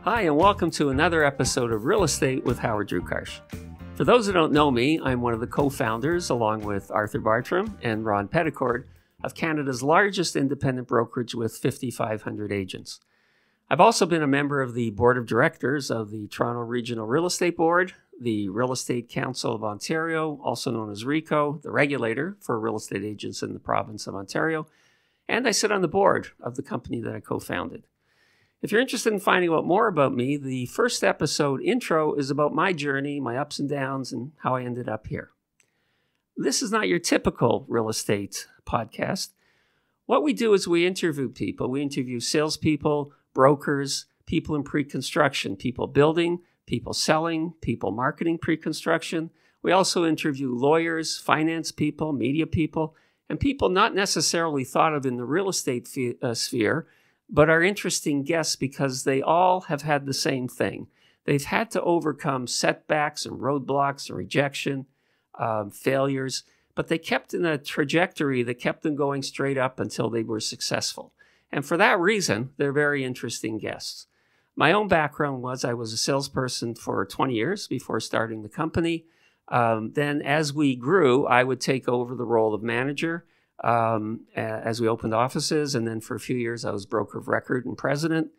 Hi, and welcome to another episode of Real Estate with Howard Drukarsh. For those who don't know me, I'm one of the co-founders, along with Arthur Bartram and Ron Petticord, of Canada's largest independent brokerage with 5,500 agents. I've also been a member of the board of directors of the Toronto Regional Real Estate Board, the Real Estate Council of Ontario, also known as RECO, the regulator for real estate agents in the province of Ontario, and I sit on the board of the company that I co-founded. If you're interested in finding out more about me, the first episode intro is about my journey, my ups and downs, and how I ended up here. This is not your typical real estate podcast. What we do is we interview people. We interview salespeople, brokers, people in pre-construction, people building, people selling, people marketing pre-construction. We also interview lawyers, finance people, media people, and people not necessarily thought of in the real estate sphere, but are interesting guests because they all have had the same thing. They've had to overcome setbacks and roadblocks and rejection, failures, but they kept in a trajectory that kept them going straight up until they were successful. And for that reason, they're very interesting guests. My own background was I was a salesperson for 20 years before starting the company. Then as we grew, I would take over the role of manager as we opened offices. And then for a few years, I was broker of record and president.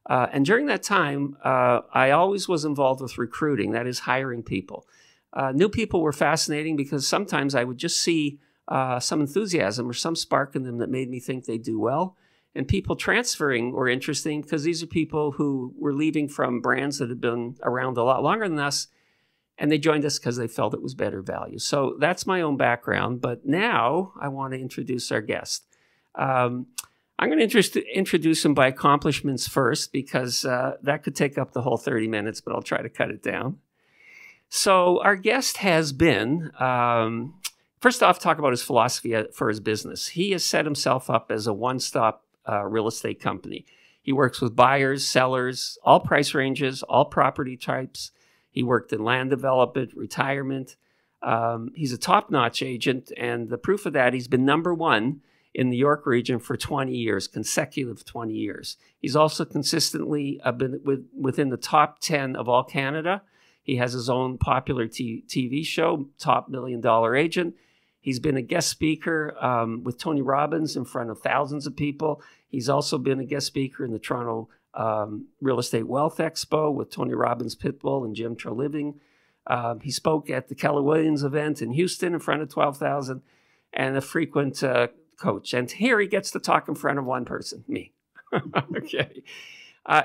And during that time, I always was involved with recruiting, that is hiring people. New people were fascinating because sometimes I would just see some enthusiasm or some spark in them that made me think they'd do well. And people transferring were interesting because these are people who were leaving from brands that had been around a lot longer than us. And they joined us because they felt it was better value. So that's my own background. But now I want to introduce our guest. I'm going to introduce him by accomplishments first because that could take up the whole 30 minutes, but I'll try to cut it down. So our guest has been, first off, talk about his philosophy for his business. He has set himself up as a one-stop real estate company. He works with buyers, sellers, all price ranges, all property types. He worked in land development, retirement. He's a top-notch agent, and the proof of that, he's been number one in the York region for 20 years, consecutive 20 years. He's also consistently been within the top 10 of all Canada. He has his own popular TV show, Top $1 Million Agent. He's been a guest speaker with Tony Robbins in front of thousands of people. He's also been a guest speaker in the Toronto Real Estate Wealth Expo with Tony Robbins, Pitbull and Jim Treliving. He spoke at the Keller Williams event in Houston in front of 12,000 and a frequent coach. And here he gets to talk in front of one person, me. Okay.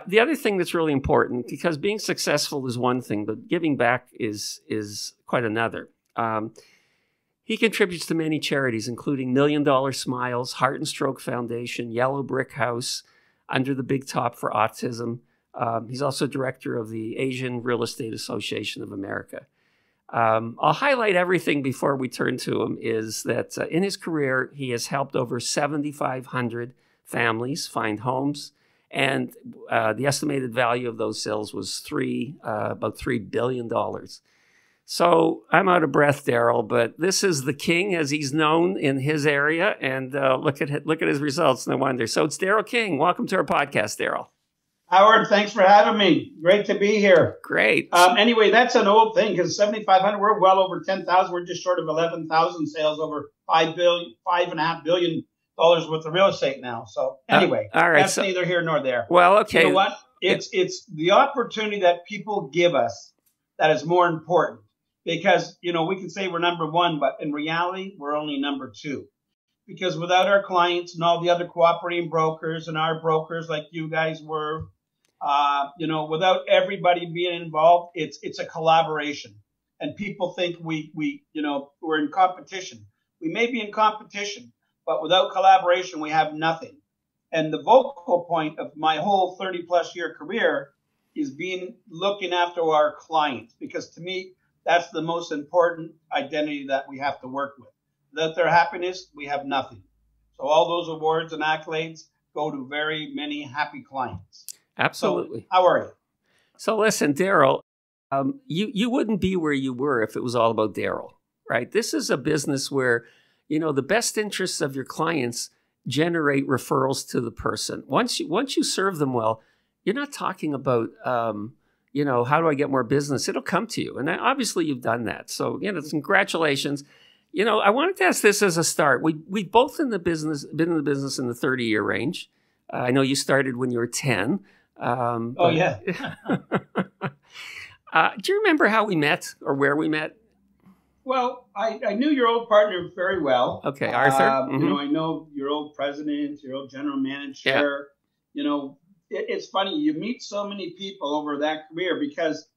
The other thing that's really important, because being successful is one thing, but giving back is quite another. He contributes to many charities, including $1 Million Smiles, Heart and Stroke Foundation, Yellow Brick House, Under the Big Top for Autism. He's also director of the Asian Real Estate Association of America. I'll highlight everything before we turn to him is that in his career, he has helped over 7,500 families find homes. And the estimated value of those sales was about $3 billion. So I'm out of breath, Daryl, but this is the king as he's known in his area. And look at his results, no wonder. So it's Daryl King. Welcome to our podcast, Daryl. Howard, thanks for having me. Great to be here. Great. Anyway, that's an old thing because 7,500, we're well over 10,000. We're just short of 11,000 sales, over $5.5 billion worth of real estate now. So anyway, all right, that's neither here nor there. Well, okay. You know what? It's the opportunity that people give us that is more important. Because, we can say we're number one, but in reality, we're only number two. Because without our clients and all the other cooperating brokers and our brokers like you guys were, without everybody being involved, it's a collaboration. And people think we're in competition. We may be in competition, but without collaboration, we have nothing. And the vocal point of my whole 30-plus year career is looking after our clients. Because to me, that's the most important identity that we have to work with. Without their happiness, we have nothing. So all those awards and accolades go to very many happy clients. Absolutely. So, how are you? So listen, Daryl, you wouldn't be where you were if it was all about Daryl, right? This is a business where the best interests of your clients generate referrals to the person. Once you serve them well, you're not talking about, how do I get more business? It'll come to you. And obviously you've done that. So, congratulations. I wanted to ask this as a start. We've both been in the business in the 30-year range. I know you started when you were 10. Yeah. Do you remember how we met or where we met? Well, I knew your old partner very well. Okay, Arthur. I know your old president, your old general manager. Yeah. It's funny. You meet so many people over that career because,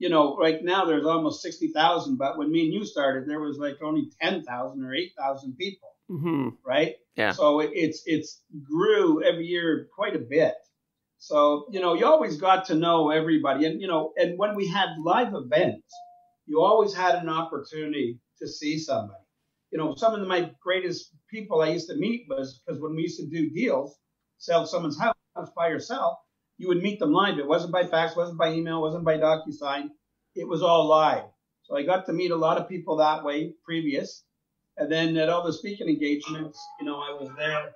right now there's almost 60,000. But when me and you started, there was like only 10,000 or 8,000 people. Mm-hmm. Right. Yeah. So it's grew every year quite a bit. So, you always got to know everybody. And, and when we had live events, you always had an opportunity to see somebody. Some of my greatest people I used to meet was because when we used to do deals, sell someone's house by yourself, you would meet them live. It wasn't by fax, wasn't by email, wasn't by DocuSign. It was all live. So I got to meet a lot of people that way previous. And then at all the speaking engagements, I was there.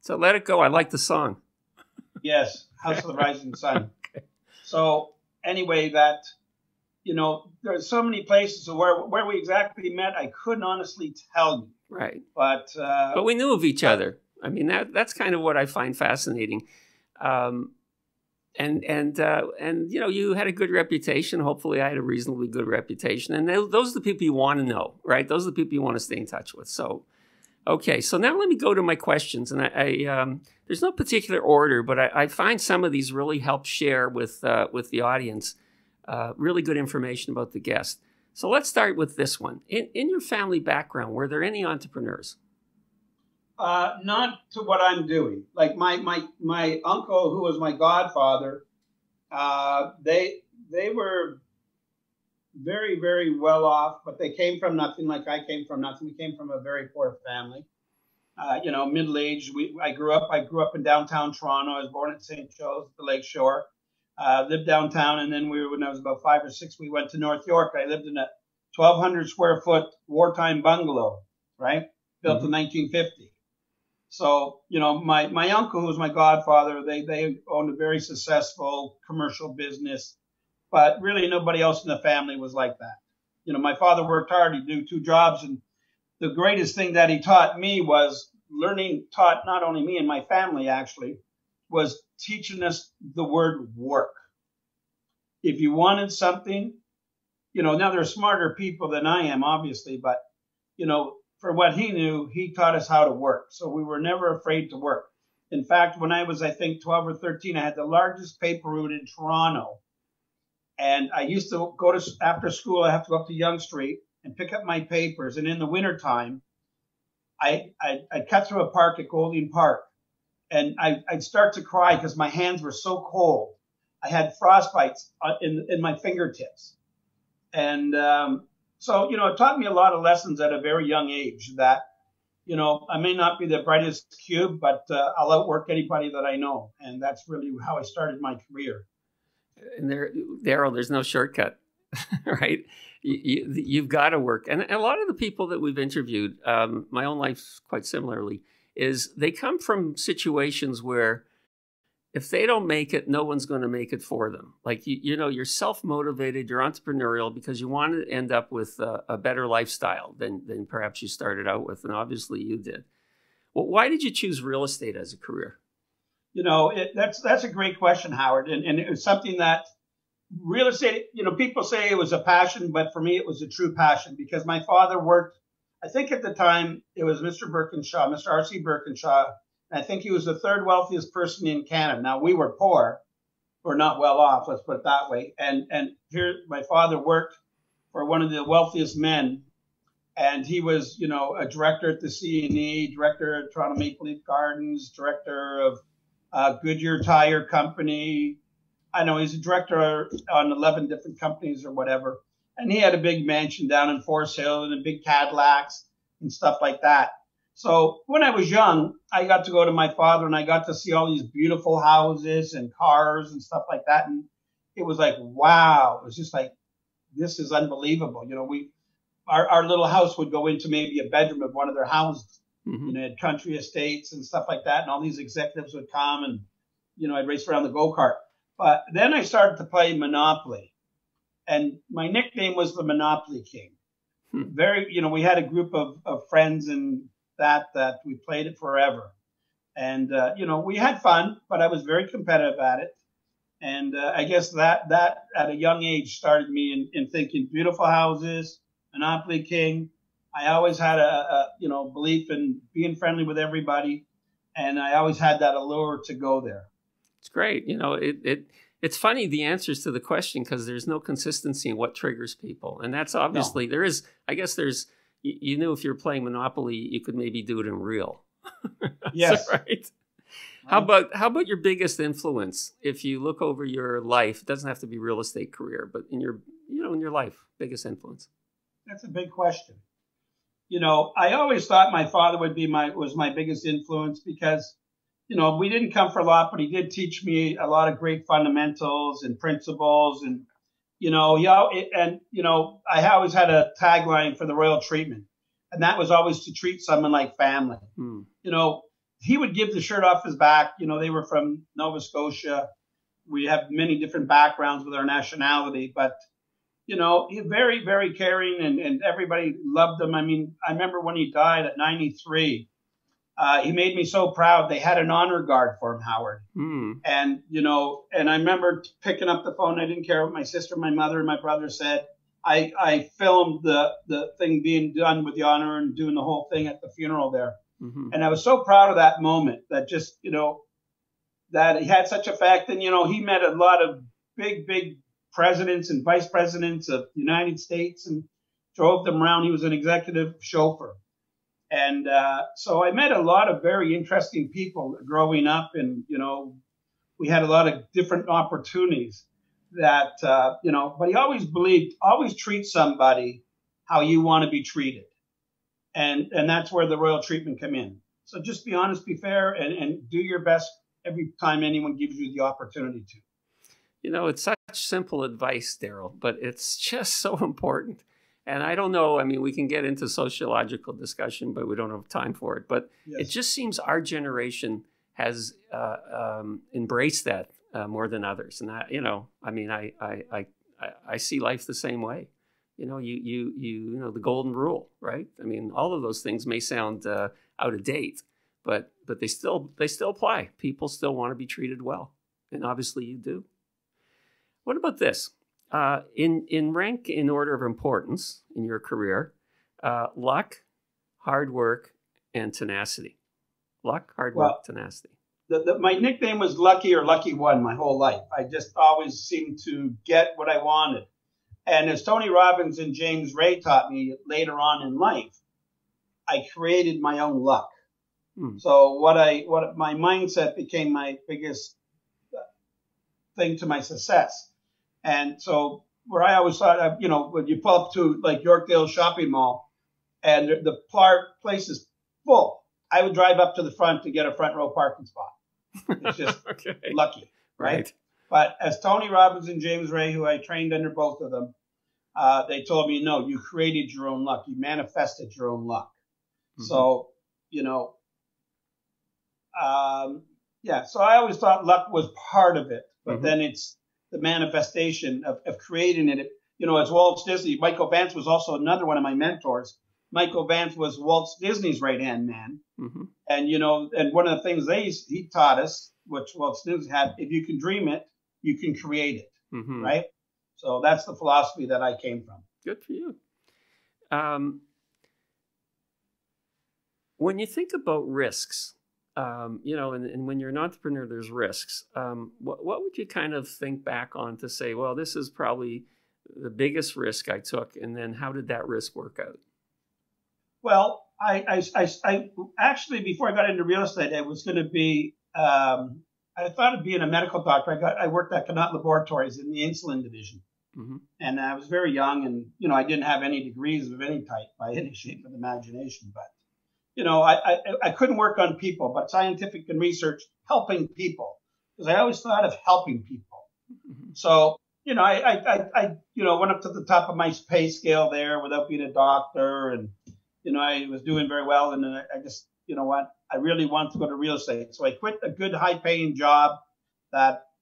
So Let It Go. I like the song. Yes, House of the Rising Sun. Okay. So anyway, there's so many places where we exactly met, I couldn't honestly tell you. Right. But we knew of each other. I mean, that's kind of what I find fascinating. And you had a good reputation. Hopefully I had a reasonably good reputation. And those are the people you want to know, right? Those are the people you want to stay in touch with. So, okay. So now let me go to my questions. And I there's no particular order, but I find some of these really help share with the audience really good information about the guest. So let's start with this one. In your family background, were there any entrepreneurs? Not to what I'm doing. Like my uncle, who was my godfather, they were very, very well off, but they came from nothing like I came from nothing. We came from a very poor family. Middle-aged. I grew up in downtown Toronto. I was born at St. Joe's, the Lake Shore. Lived downtown, and then when I was about 5 or 6, we went to North York. I lived in a 1,200 square foot wartime bungalow, right? Built in 1950. So, my uncle, who was my godfather, they owned a very successful commercial business, but really nobody else in the family was like that. My father worked hard. He'd do 2 jobs, and the greatest thing that he taught me was taught not only me and my family actually, was teaching us the word work. If you wanted something, now they're smarter people than I am, obviously, but, for what he knew, he taught us how to work. So we were never afraid to work. In fact, when I was, I think, 12 or 13, I had the largest paper route in Toronto. And I used to go to, after school, I have to go up to Yonge Street and pick up my papers. And in the wintertime, I'd cut through a park at Golding Park. And I'd start to cry because my hands were so cold. I had frostbites in my fingertips. And so, it taught me a lot of lessons at a very young age that, I may not be the brightest cube, but I'll outwork anybody that I know. And that's really how I started my career. And Daryl, there's no shortcut, right? You've got to work. And a lot of the people that we've interviewed, my own life quite similarly, is they come from situations where if they don't make it, no one's going to make it for them. Like, you're self-motivated, you're entrepreneurial because you want to end up with a better lifestyle than perhaps you started out with. And obviously you did. Well, why did you choose real estate as a career? That's a great question, Howard. And it was something that real estate, people say it was a passion, but for me, it was a true passion because my father worked, I think at the time it was Mr. Birkinshaw, Mr. R.C. Birkinshaw. I think he was the 3rd wealthiest person in Canada. Now, we were poor. We're not well off, let's put it that way. And here, my father worked for one of the wealthiest men. And he was, a director at the C&E, director at Toronto Maple Leaf Gardens, director of Goodyear Tire Company. I know he's a director on 11 different companies or whatever. And he had a big mansion down in Forest Hill and a big Cadillacs and stuff like that. So when I was young, I got to go to my father and I got to see all these beautiful houses and cars and stuff like that. And it was like, wow. It was just like, this is unbelievable. Our little house would go into maybe a bedroom of one of their houses. Had country estates and stuff like that. And all these executives would come and, I'd race around the go-kart. But then I started to play Monopoly. And my nickname was the Monopoly King. We had a group of friends and that we played it forever. And, we had fun, but I was very competitive at it. And I guess that at a young age started me in thinking beautiful houses, Monopoly King. I always had a belief in being friendly with everybody. And I always had that allure to go there. It's great. It's funny, the answers to the question, because there's no consistency in what triggers people. And that's obviously, there is, I guess you knew if you're playing Monopoly, you could maybe do it in real. Yes. Right. How about your biggest influence? If you look over your life, it doesn't have to be real estate career, but in your life, biggest influence. That's a big question. I always thought my father was my biggest influence because, we didn't come for a lot, but he did teach me a lot of great fundamentals and principles. And, I always had a tagline for the royal treatment, and that was always to treat someone like family. He would give the shirt off his back. They were from Nova Scotia. We have many different backgrounds with our nationality, but he's very, very caring, and everybody loved him. I mean, I remember when he died at 93, he made me so proud. They had an honor guard for him, Howard. And, and I remember picking up the phone. I didn't care what my sister, my mother, and my brother said. I filmed the thing being done with the honor and doing the whole thing at the funeral there. And I was so proud of that moment that just, that he had such effect. And, he met a lot of big presidents and vice presidents of the United States and drove them around. He was an executive chauffeur. And so I met a lot of very interesting people growing up. And, we had a lot of different opportunities that, but he always believed, always treat somebody how you want to be treated. And that's where the royal treatment come in. So just be honest, be fair, and do your best every time anyone gives you the opportunity to. It's such simple advice, Daryl, but it's just so important. And I don't know, I mean, we can get into sociological discussion, but we don't have time for it. But It just seems our generation has embraced that more than others. And I see life the same way. The golden rule, right? I mean, all of those things may sound out of date, but they still apply. People still want to be treated well, and obviously you do. What about this? In rank in order of importance in your career, luck, hard work, and tenacity. Luck, hard work, tenacity. My nickname was Lucky or Lucky One my whole life. I just always seemed to get what I wanted. And as Tony Robbins and James Ray taught me later on in life, I created my own luck. So what my mindset became my biggest thing to my success. And so where I always thought, when you pull up to like Yorkdale Shopping Mall and the place is full, I would drive up to the front to get a front row parking spot. It's just lucky, right? But as Tony Robbins and James Ray, who I trained under both of them, they told me, no, you created your own luck. You manifested your own luck. So, so I always thought luck was part of it, but then it's the manifestation of creating it. As Walt Disney, Michael Vance was also another one of my mentors. Michael Vance was Walt Disney's right-hand man. And, and one of the things he taught us, which Walt Disney had, if you can dream it, you can create it, right? So that's the philosophy that I came from. Good for you. When you think about risks, and when you're an entrepreneur, there's risks. What would you kind of think back on to say, well, this is probably the biggest risk I took, and then how did that risk work out? Well, I actually, before I got into real estate, I was going to be, I thought of being a medical doctor. I worked at Connaught Laboratories in the insulin division. And I was very young, and, I didn't have any degrees of any type by any shape of imagination, but I couldn't work on people, but scientific and research, helping people, because I always thought of helping people. So I went up to the top of my pay scale there without being a doctor, and I was doing very well, and then I just, I really wanted to go to real estate, so I quit a good high-paying job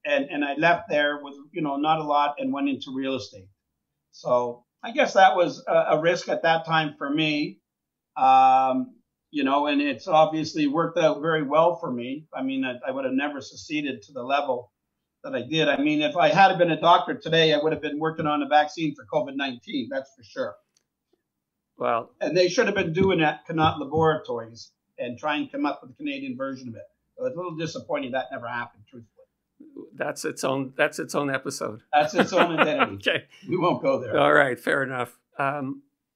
and I left there with not a lot and went into real estate. So I guess that was a risk at that time for me, and it's obviously worked out very well for me. I mean, I would have never succeeded to the level that I did. I mean, if I had been a doctor today, I would have been working on a vaccine for COVID-19. That's for sure. Well, and they should have been doing that at Connaught Laboratories and try and come up with a Canadian version of it. So it's a little disappointing that never happened, truthfully. That's its own episode. That's its own identity. Okay. We won't go there. All right. Fair enough.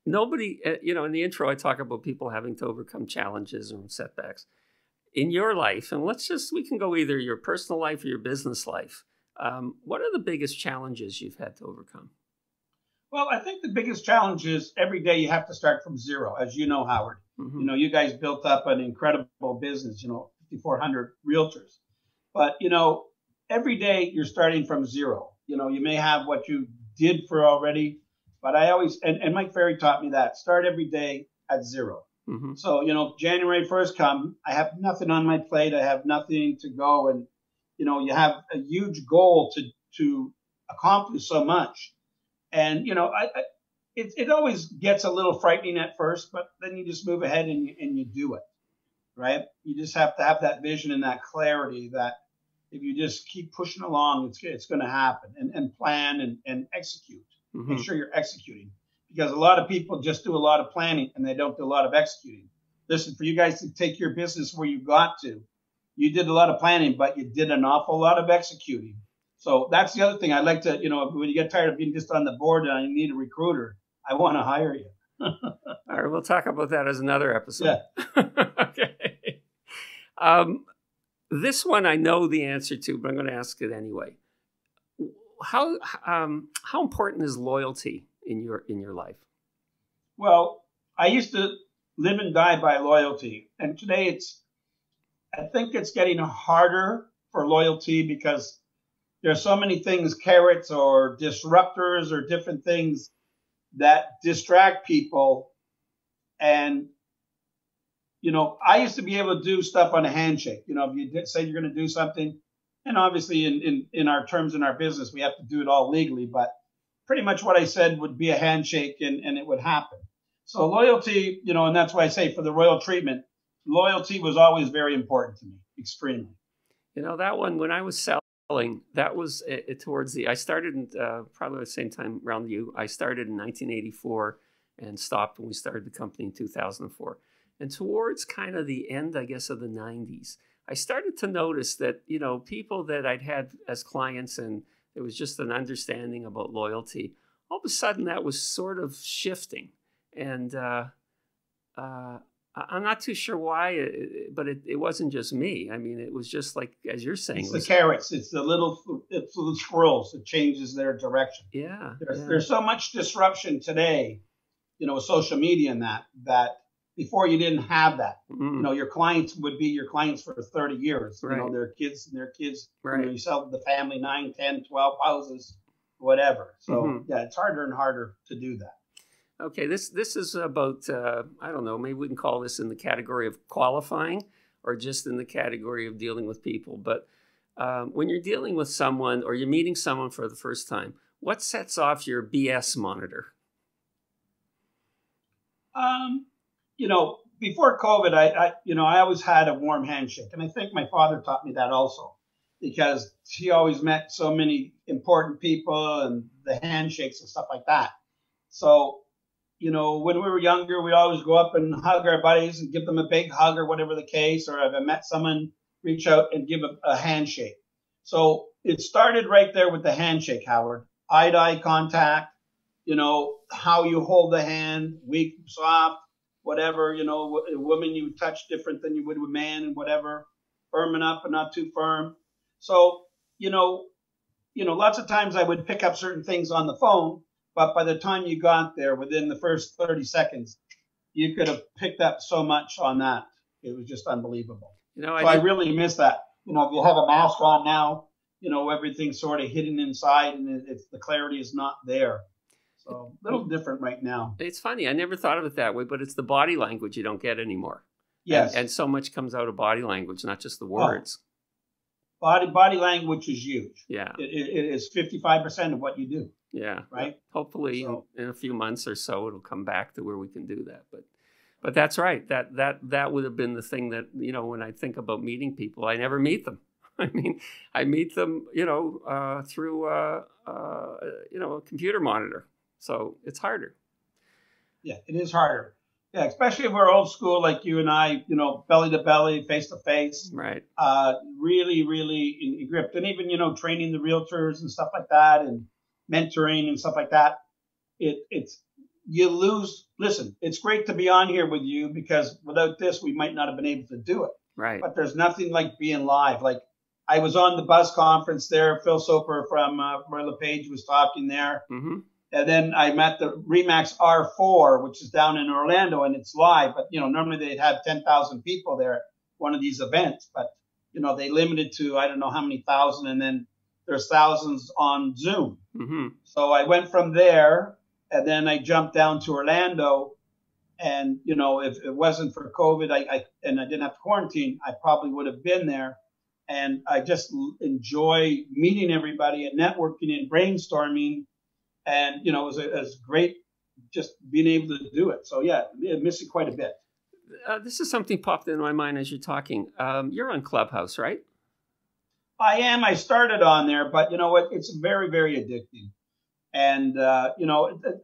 Nobody, in the intro, I talk about people having to overcome challenges and setbacks. In your life, and we can go either your personal life or your business life. What are the biggest challenges you've had to overcome? Well, I think the biggest challenge is every day you have to start from zero, as you know, Howard. Mm-hmm. You guys built up an incredible business, 5,400 realtors. But, every day you're starting from zero. You may have what you did for already, but I always, and Mike Ferry taught me that, start every day at zero. Mm-hmm. So, January 1st come, I have nothing on my plate. I have nothing to go. And, you have a huge goal to accomplish so much. And, it always gets a little frightening at first, but then you just move ahead and you do it, right? You just have to have that vision and that clarity that if you just keep pushing along, it's going to happen, and plan and execute. Mm-hmm. Make sure you're executing, because a lot of people just do a lot of planning and they don't do a lot of executing. Listen, for you guys to take your business where you got to, you did a lot of planning, but you did an awful lot of executing. So that's the other thing. I'd like to, when you get tired of being just on the board and I need a recruiter, I want to hire you. All right, we'll talk about that as another episode. Yeah. Okay. This one I know the answer to, but I'm going to ask it anyway. How important is loyalty in your life? Well, I used to live and die by loyalty, and today I think it's getting harder for loyalty because there's so many things, carrots or disruptors or different things that distract people. And, I used to be able to do stuff on a handshake. If you say you're going to do something, and obviously in our terms in our business, we have to do it all legally, but pretty much what I said would be a handshake and it would happen. So loyalty, and that's why I say for the royal treatment, loyalty was always very important to me, extremely. That one, when I was selling, that was I started in, probably the same time around you. I started in 1984 and stopped when we started the company in 2004. And towards kind of the end, I guess, of the 90s, I started to notice that, people that I'd had as clients and there was just an understanding about loyalty, all of a sudden that was sort of shifting. And I'm not too sure why, but it wasn't just me. I mean, it was just like, as you're saying. It's the carrots. It's the little squirrels that changes their direction. Yeah. There's so much disruption today, with social media and that before you didn't have that. Mm. Your clients would be your clients for 30 years. Right. Their kids and their kids. Right. You sell the family 9, 10, 12 houses, whatever. So, yeah, it's harder and harder to do that. Okay, this is about, I don't know, maybe we can call this in the category of qualifying or just in the category of dealing with people. But when you're dealing with someone or you're meeting someone for the first time, what sets off your BS monitor? Before COVID, I always had a warm handshake. And I think my father taught me that also, because he always met so many important people and the handshakes and stuff like that. So, when we were younger, we'd always go up and hug our buddies and give them a big hug or whatever the case, or if I met someone, reach out and give a handshake. So it started right there with the handshake, Howard. Eye-to-eye contact, how you hold the hand, weak, soft, whatever, a woman you touch different than you would with a man and whatever, firm enough but not too firm. So, lots of times I would pick up certain things on the phone, but by the time you got there, within the first 30 seconds, you could have picked up so much on that. It was just unbelievable. I really miss that. If you have a mask on now, everything's sort of hidden inside, and the clarity is not there. So a little different right now. It's funny. I never thought of it that way, but it's the body language you don't get anymore. Yes. And so much comes out of body language, not just the words. Body language is huge. Yeah. It is 55% of what you do. Yeah. Right. Hopefully in a few months or so, it'll come back to where we can do that. But that's right. That would have been the thing that, when I think about meeting people, I never meet them. I mean, I meet them, through, a computer monitor. So it's harder. Yeah, it is harder. Yeah, especially if we're old school like you and I, belly to belly, face to face. Right. Really, really gripped. And even, training the realtors and stuff like that, and mentoring and stuff like that. You lose. Listen, it's great to be on here with you, because without this, we might not have been able to do it. Right. But there's nothing like being live. Like, I was on the Buzz conference there. Phil Soper from Royal LePage was talking there. Mm-hmm. And then I'm at the Remax R4, which is down in Orlando, and it's live. But, normally they'd have 10,000 people there at one of these events. But, they limited to, I don't know how many thousand, and then there's thousands on Zoom. Mm-hmm. So I went from there, and then I jumped down to Orlando. And, if it wasn't for COVID and I didn't have to quarantine, I probably would have been there. And I just enjoy meeting everybody and networking and brainstorming. And, it was great just being able to do it. So, yeah, I miss it quite a bit. This is something popped into my mind as you're talking. You're on Clubhouse, right? I am. I started on there, but you know what? It's very, very addicting. And,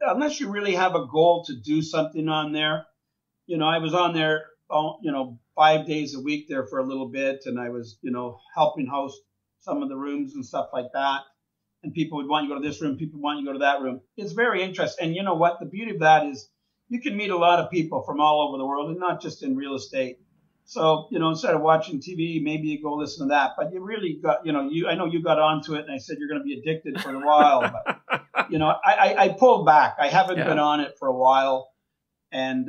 unless you really have a goal to do something on there, I was on there, 5 days a week there for a little bit. And I was, helping host some of the rooms and stuff like that. And people would want you to go to this room. People want you to go to that room. It's very interesting. And you know what? The beauty of that is you can meet a lot of people from all over the world, and not just in real estate. So, instead of watching TV, maybe you go listen to that. But you really got, I know you got onto it, and I said you're going to be addicted for a while. But, I pulled back. I haven't been on it for a while. And,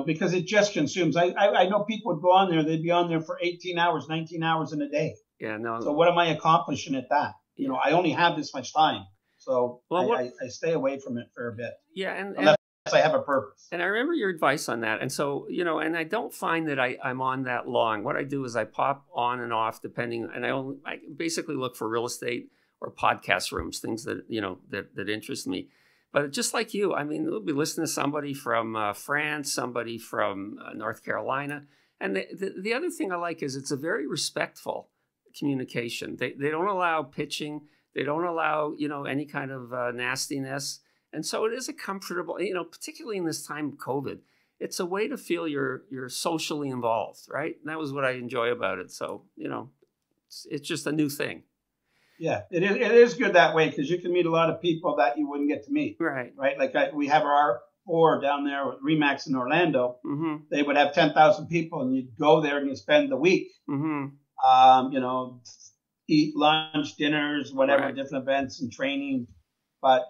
because it just consumes. I know people would go on there. They'd be on there for 18 hours, 19 hours in a day. Yeah, no. So what am I accomplishing at that? I only have this much time. So I stay away from it for a bit. Yeah. Unless I have a purpose. And I remember your advice on that. And so, and I don't find that I'm on that long. What I do is I pop on and off depending, and I basically look for real estate or podcast rooms, things that, that interest me. But just like you, I mean, we'll be listening to somebody from France, somebody from North Carolina. And the other thing I like is it's a very respectful communication. They don't allow pitching. They don't allow, any kind of nastiness. And so it is a comfortable, particularly in this time of COVID, it's a way to feel you're socially involved, right? And that was what I enjoy about it. So, it's just a new thing. Yeah, it is good that way, because you can meet a lot of people that you wouldn't get to meet. Right. Right. Like we have our R4 down there with Remax in Orlando. Mm-hmm. They would have 10,000 people, and you'd go there and you spend the week. Mm-hmm. Eat lunch, dinners, whatever, right. Different events and training. But,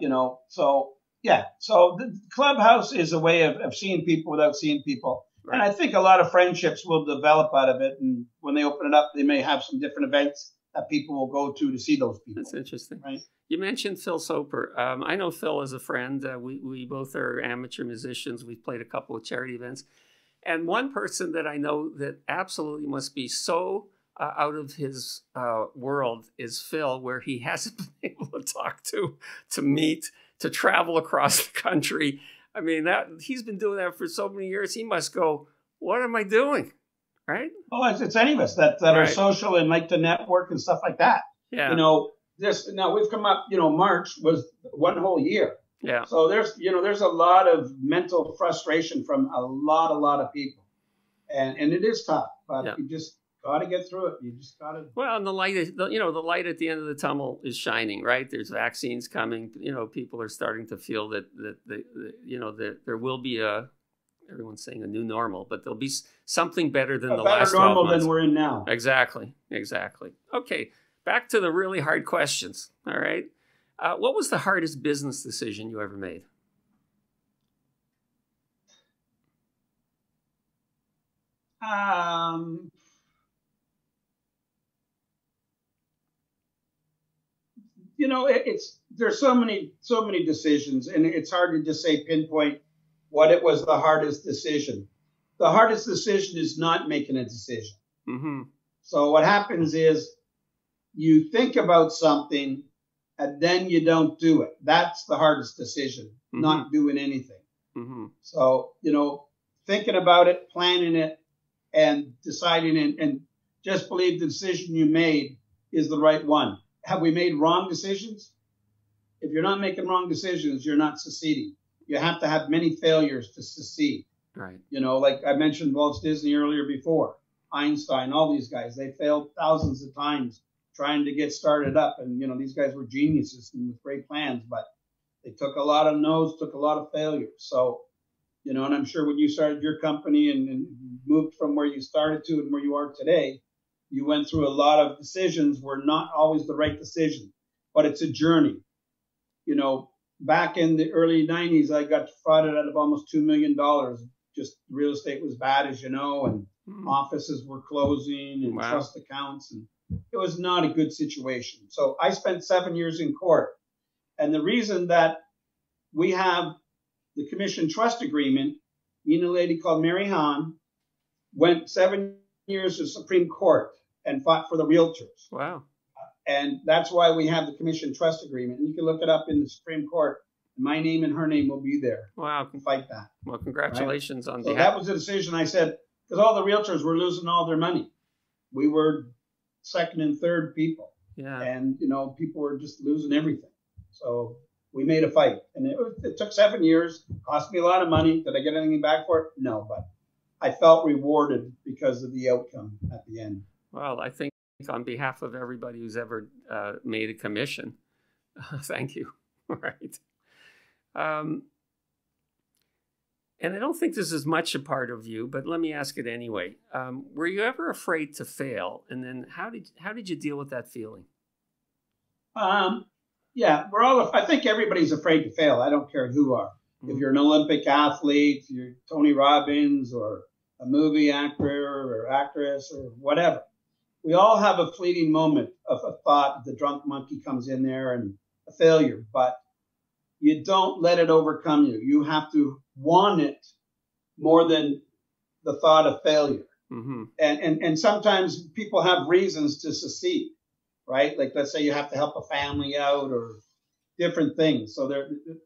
so the Clubhouse is a way of seeing people without seeing people. Right. And I think a lot of friendships will develop out of it. And when they open it up, they may have some different events that people will go to see those people. That's interesting. Right. You mentioned Phil Soper. I know Phil as a friend. We both are amateur musicians. We've played a couple of charity events. And one person that I know that absolutely must be so out of his world is Phil, where he hasn't been able to talk to meet, to travel across the country. I mean, he's been doing that for so many years. He must go, what am I doing? Right? Well, it's any of us that right. are social and like to network and stuff like that. Yeah. Now we've come up, March was one whole year. Yeah. So there's a lot of mental frustration from a lot of people. And it is tough, but you just got to get through it. You just got to. Well, and the light at the end of the tunnel is shining, right? There's vaccines coming. People are starting to feel that there will be everyone's saying a new normal, but there'll be something better than the last 12 months. A better normal than we're in now. Exactly. Okay, back to the really hard questions. All right. What was the hardest business decision you ever made? there's so many decisions, and it's hard to just say pinpoint what it was the hardest decision. The hardest decision is not making a decision. Mm-hmm. So what happens is you think about something and then you don't do it. That's the hardest decision, not doing anything. Mm-hmm. So, thinking about it, planning it, and deciding it, and just believe the decision you made is the right one. Have we made wrong decisions? If you're not making wrong decisions, you're not succeeding. You have to have many failures to succeed. Right. Like I mentioned Walt Disney earlier before, Einstein, all these guys, they failed thousands of times trying to get started up. And, these guys were geniuses and with great plans, but they took a lot of no's, took a lot of failures. So, and I'm sure when you started your company and moved from where you started to and where you are today, you went through a lot of decisions were not always the right decision, but it's a journey. Back in the early 90s, I got frauded out of almost $2 million. Just real estate was bad, as you know, and offices were closing and trust accounts. And it was not a good situation. So I spent 7 years in court. And the reason that we have the commission trust agreement, me and a lady called Mary Hahn went 7 years to Supreme Court and fought for the realtors. Wow. And that's why we have the commission trust agreement. And you can look it up in the Supreme Court. My name and her name will be there. Wow. To fight that. Well, congratulations on so behalf. That was the decision I said, because all the realtors were losing all their money. We were second and third people. Yeah. And, people were just losing everything. So we made a fight. And it took 7 years, cost me a lot of money. Did I get anything back for it? No, but I felt rewarded because of the outcome at the end. Well, I think on behalf of everybody who's ever made a commission, thank you. Right. And I don't think this is much a part of you, but let me ask it anyway. Were you ever afraid to fail? And then how did you deal with that feeling? Yeah, I think everybody's afraid to fail. I don't care who you are. Mm-hmm. If you're an Olympic athlete, you're Tony Robbins or a movie actor or actress or whatever. We all have a fleeting moment of a thought. The drunk monkey comes in there and a failure, but you don't let it overcome you. You have to want it more than the thought of failure. Mm-hmm. And sometimes people have reasons to succeed, right? Like, let's say you have to help a family out or different things. So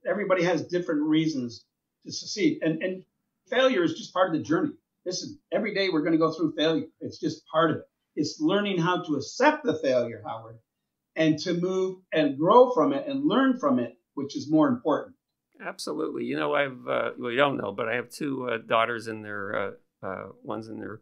everybody has different reasons to succeed. And failure is just part of the journey. Listen, every day we're going to go through failure. It's just part of it. It's learning how to accept the failure, Howard, and to move and grow from it and learn from it, which is more important. Absolutely. You don't know, but I have two daughters in their, one's in their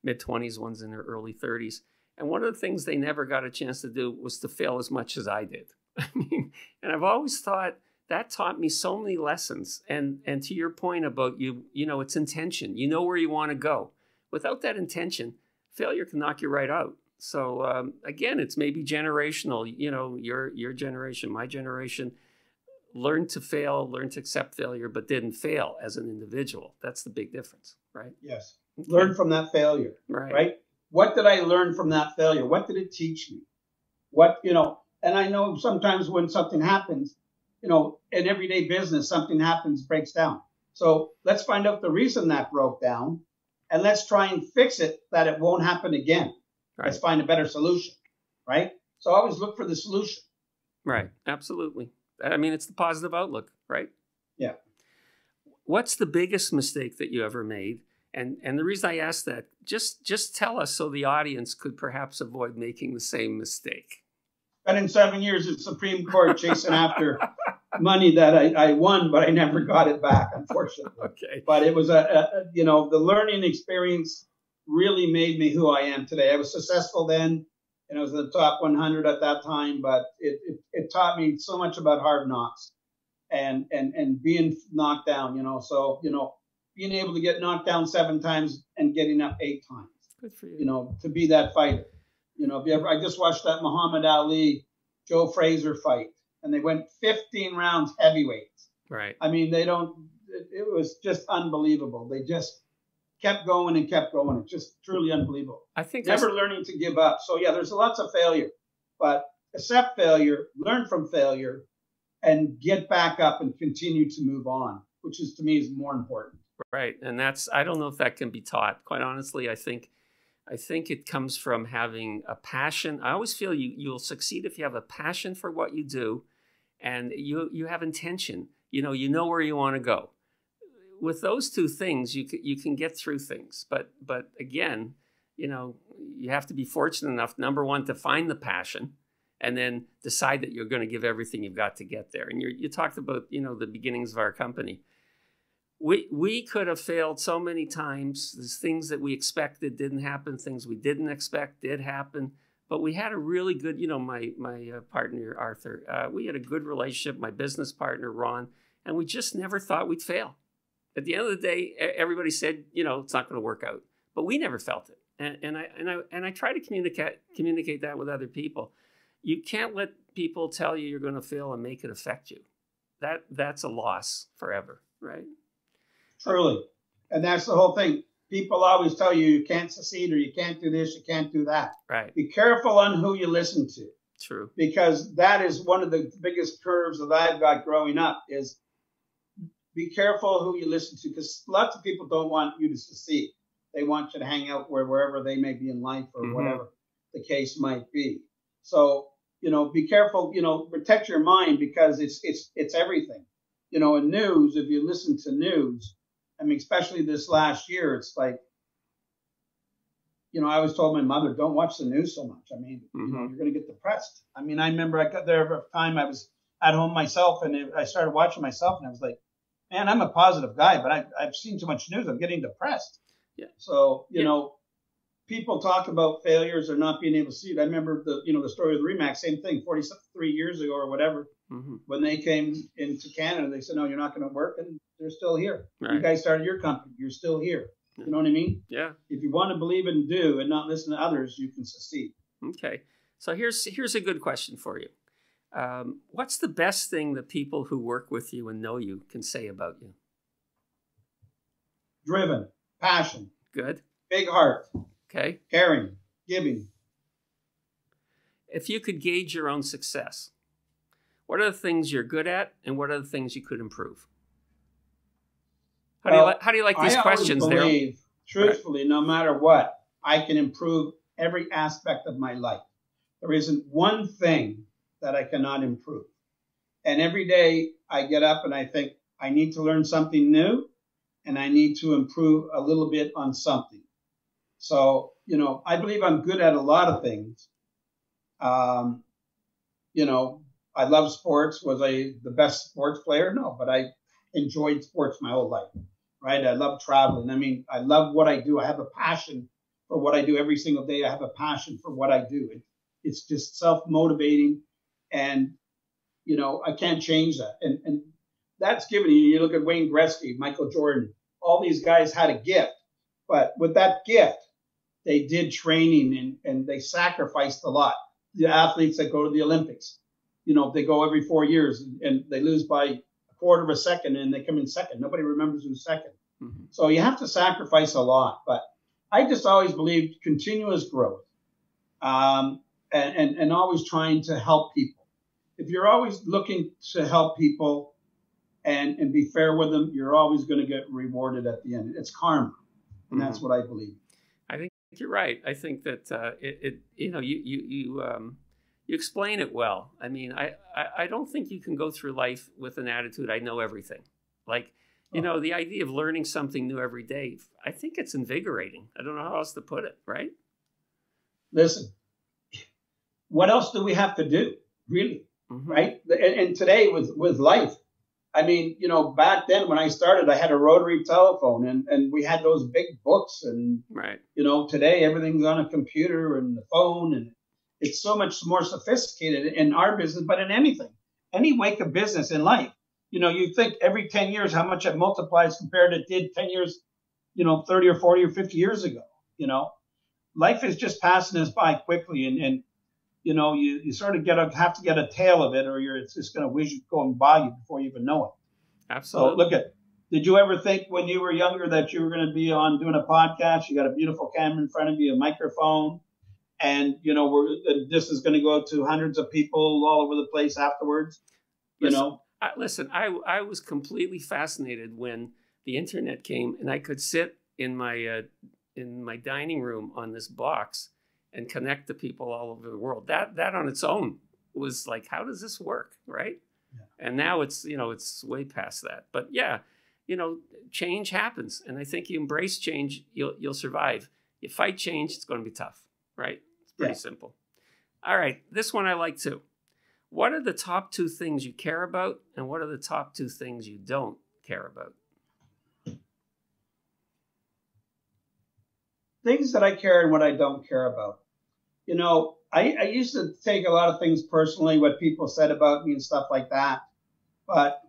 mid-20s, one's in their early 30s. And one of the things they never got a chance to do was to fail as much as I did. And I've always thought that taught me so many lessons. And to your point about it's intention. You know where you want to go. Without that intention, failure can knock you right out. So again, it's maybe generational. Your generation, my generation, learned to fail, learned to accept failure, but didn't fail as an individual. That's the big difference, right? Yes. Okay. Learn from that failure, right? What did I learn from that failure? What did it teach me? And I know sometimes when something happens, in everyday business, something happens, breaks down. So let's find out the reason that broke down and let's try and fix it that it won't happen again. Right. Let's find a better solution, right? So always look for the solution. Right. Absolutely. I mean, it's the positive outlook, right? Yeah. What's the biggest mistake that you ever made? And the reason I ask that, just tell us so the audience could perhaps avoid making the same mistake. Spending 7 years at Supreme Court chasing after money that I won, but I never got it back, unfortunately. Okay. But it was the learning experience really made me who I am today. I was successful then, and I was in the top 100 at that time, but it taught me so much about hard knocks and being knocked down, So, being able to get knocked down 7 times and getting up 8 times. Good for you. To be that fighter. I just watched that Muhammad Ali, Joe Frazier fight, and they went 15 rounds heavyweights. Right. I mean, it was just unbelievable. They just kept going and kept going. It's just truly unbelievable. I think never learning to give up. So yeah, there's lots of failure, but accept failure, learn from failure, and get back up and continue to move on, which is to me is more important. Right. And that's, I don't know if that can be taught. Quite honestly, I think it comes from having a passion. I always feel you'll succeed if you have a passion for what you do and you have intention. You know where you want to go. With those two things, you can get through things. But again, you have to be fortunate enough, number one, to find the passion and then decide that you're going to give everything you've got to get there. And you talked about, the beginnings of our company. We could have failed so many times. There's things that we expected didn't happen, things we didn't expect did happen. But we had a really good, my partner, Arthur, we had a good relationship, my business partner, Ron, and we just never thought we'd fail. At the end of the day, everybody said, it's not going to work out. But we never felt it. And I try to communicate that with other people. You can't let people tell you you're going to fail and make it affect you. That's a loss forever, right? Truly. And that's the whole thing. People always tell you can't succeed or you can't do this, you can't do that. Right. Be careful on who you listen to. True. Because that is one of the biggest curves that I've got growing up is be careful who you listen to, because lots of people don't want you to succeed. They want you to hang out wherever they may be in life or whatever the case might be. So, be careful, protect your mind, because it's everything. In news, if you listen to news, I mean, especially this last year, it's like, I always told my mother, don't watch the news so much. I mean, you're going to get depressed. I mean, I remember I got there a time I was at home myself and I started watching myself and I was like, man, I'm a positive guy, but I've seen too much news. I'm getting depressed. Yeah. So, people talk about failures or not being able to see it. I remember the story of the Remax, same thing, 43 years ago or whatever. When they came into Canada, they said, no, you're not going to work. And they're still here. Right. You guys started your company. You're still here. You know what I mean? Yeah. If you want to believe and do and not listen to others, you can succeed. Okay. So here's a good question for you. What's the best thing that people who work with you and know you can say about you? Driven, passion. Good. Big heart. Okay. Caring, giving. If you could gauge your own success, what are the things you're good at and what are the things you could improve? How do you like these questions, Daryl? I believe, truthfully, no matter what, I can improve every aspect of my life. There isn't one thing that I cannot improve. And every day I get up and I think I need to learn something new and I need to improve a little bit on something. So, I believe I'm good at a lot of things. I love sports. Was I the best sports player? No, but I enjoyed sports my whole life, right? I love traveling. I mean, I love what I do. I have a passion for what I do every single day. I have a passion for what I do. It's just self-motivating. And, I can't change that. And that's given you look at Wayne Gretzky, Michael Jordan, all these guys had a gift. But with that gift, they did training and they sacrificed a lot. The athletes that go to the Olympics, they go every 4 years and they lose by a quarter of a second and they come in second. Nobody remembers who's second. So you have to sacrifice a lot. But I just always believed continuous growth and always trying to help people. If you're always looking to help people and be fair with them, you're always going to get rewarded at the end. It's karma. And that's what I believe. I think you're right. I think that you explain it well. I mean, I don't think you can go through life with an attitude, I know everything. Like, the idea of learning something new every day, I think it's invigorating. I don't know how else to put it, right? Listen, what else do we have to do, really? Right? And today with life, I mean, back then when I started, I had a rotary telephone and we had those big books and, right. Today everything's on a computer and the phone and it's so much more sophisticated in our business, but in anything, any wake of business in life. You think every 10 years, how much it multiplies compared to it did 10 years, 30 or 40 or 50 years ago. Life is just passing us by quickly and you sort of have to get a tail of it or it's just going to whiz you going by you before you even know it. Absolutely. So did you ever think when you were younger that you were going to be on doing a podcast? You got a beautiful camera in front of you, a microphone, And, this is going to go to hundreds of people all over the place afterwards, Listen, I was completely fascinated when the internet came and I could sit in my dining room on this box and connect to people all over the world. That on its own was like, how does this work, right? Yeah. And now it's way past that. But yeah, change happens, and I think you embrace change, you'll survive. You fight change, it's going to be tough, right? It's pretty simple. All right, this one I like too. What are the top 2 things you care about, and what are the top 2 things you don't care about? Things that I care and what I don't care about. I used to take a lot of things personally, what people said about me and stuff like that. But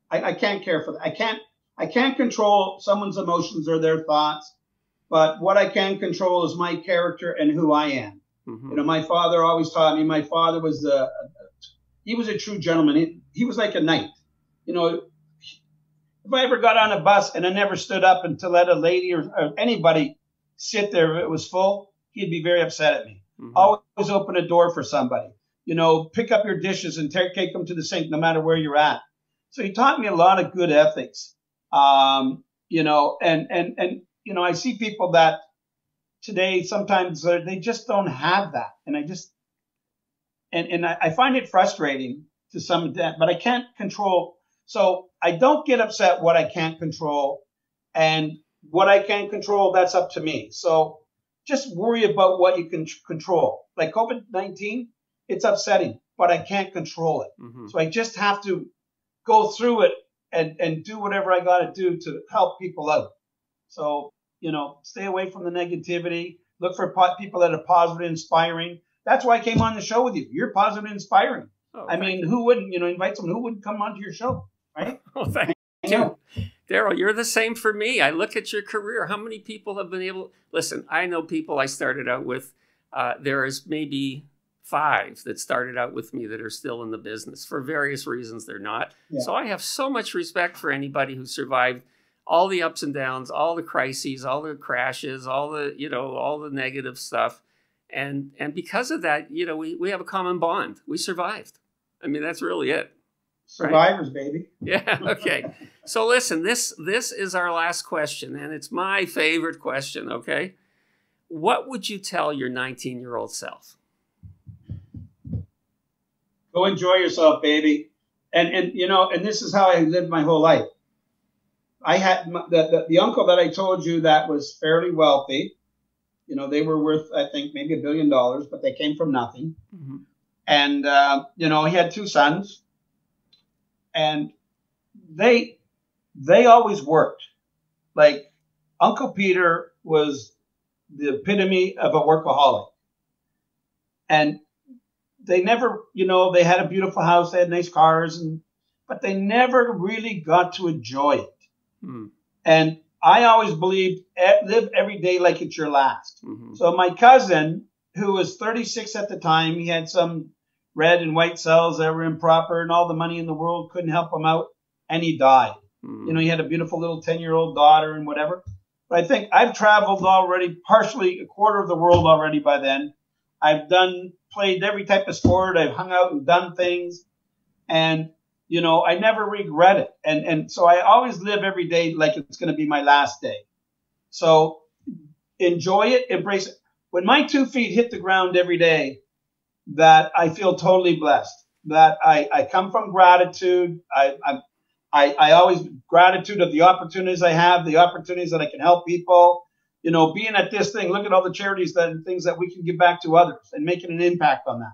I can't care for that. I can't control someone's emotions or their thoughts. But what I can control is my character and who I am. Mm-hmm. My father always taught me. My father was he was a true gentleman. He was like a knight. If I ever got on a bus and I never stood up and to let a lady or anybody sit there if it was full, he'd be very upset at me. Mm-hmm. Always open a door for somebody. Pick up your dishes and take them to the sink no matter where you're at. So he taught me a lot of good ethics. And I see people that today sometimes they just don't have that. And I find it frustrating to some extent, but I can't control. So I don't get upset what I can't control, and what I can control, that's up to me. So just worry about what you can control. Like COVID-19, it's upsetting, but I can't control it. Mm-hmm. So I just have to go through it and do whatever I got to do to help people out. So, stay away from the negativity. Look for people that are positive and inspiring. That's why I came on the show with you. You're positive and inspiring. Oh, I mean, who wouldn't, invite someone who wouldn't come onto your show, right? Oh, thank you. Daryl, you're the same for me. I look at your career. How many people have been able... Listen, I know people I started out with. There is maybe 5 that started out with me that are still in the business. For various reasons, they're not. Yeah. So I have so much respect for anybody who survived all the ups and downs, all the crises, all the crashes, all the negative stuff. And because of that, we have a common bond. We survived. I mean, that's really it. Survivors, right? Baby. Yeah. Okay. So listen, this is our last question, and it's my favorite question. Okay. What would you tell your 19-year-old self? Go enjoy yourself, baby. And this is how I lived my whole life. I had the uncle that I told you that was fairly wealthy. They were worth, I think, maybe $1 billion, but they came from nothing. Mm-hmm. And, he had 2 sons. And they always worked. Like, Uncle Peter was the epitome of a workaholic. And they never, they had a beautiful house, they had nice cars, but they never really got to enjoy it. Hmm. And I always believed, live every day like it's your last. Mm-hmm. So my cousin, who was 36 at the time, he had some red and white cells that were improper, and all the money in the world couldn't help him out, and he died. Mm-hmm. He had a beautiful little 10-year-old daughter and whatever. But I think I've traveled already, partially a quarter of the world already by then. I've played every type of sport. I've hung out and done things. And, I never regret it. And so I always live every day like it's going to be my last day. So enjoy it, embrace it. When my 2 feet hit the ground every day, that I feel totally blessed, that I come from gratitude. I always gratitude of the opportunities I have, the opportunities that I can help people, being at this thing, look at all the charities and things that we can give back to others and making an impact on that.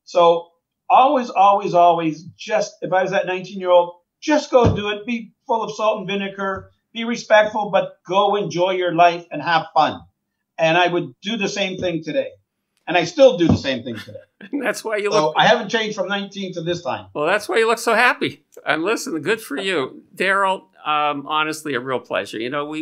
So always, always, always just, if I was that 19-year-old, just go do it. Be full of salt and vinegar, be respectful, but go enjoy your life and have fun. And I would do the same thing today. And I still do the same thing today. And that's why you look... So I haven't changed from 19 to this time. Well, that's why you look so happy. And listen, good for you. Daryl, honestly, a real pleasure. We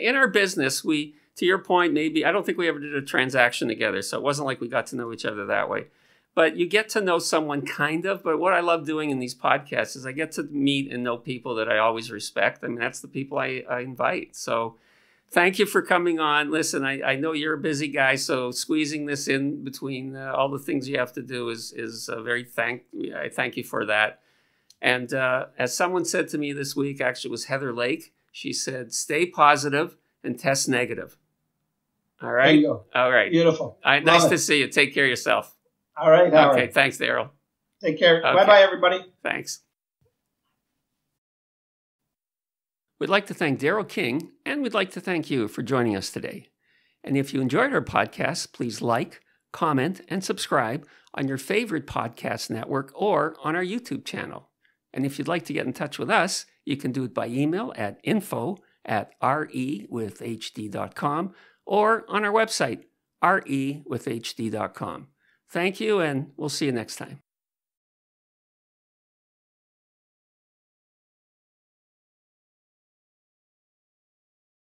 in our business, to your point, maybe, I don't think we ever did a transaction together. So it wasn't like we got to know each other that way. But you get to know someone kind of. But what I love doing in these podcasts is I get to meet and know people that I always respect. I mean, that's the people I invite. So thank you for coming on. Listen, I know you're a busy guy, so squeezing this in between all the things you have to do is I thank you for that. And as someone said to me this week, actually it was Heather Lake, she said, stay positive and test negative. All right? There you go. All right. Beautiful. All right, nice to see you. Take care of yourself. All right, Howard. Okay, thanks, Daryl. Take care. Okay. Bye-bye, everybody. Thanks. We'd like to thank Daryl King, and we'd like to thank you for joining us today. And if you enjoyed our podcast, please like, comment, and subscribe on your favorite podcast network or on our YouTube channel. And if you'd like to get in touch with us, you can do it by email at info@rewithhd.com or on our website, rewithhd.com. Thank you, and we'll see you next time.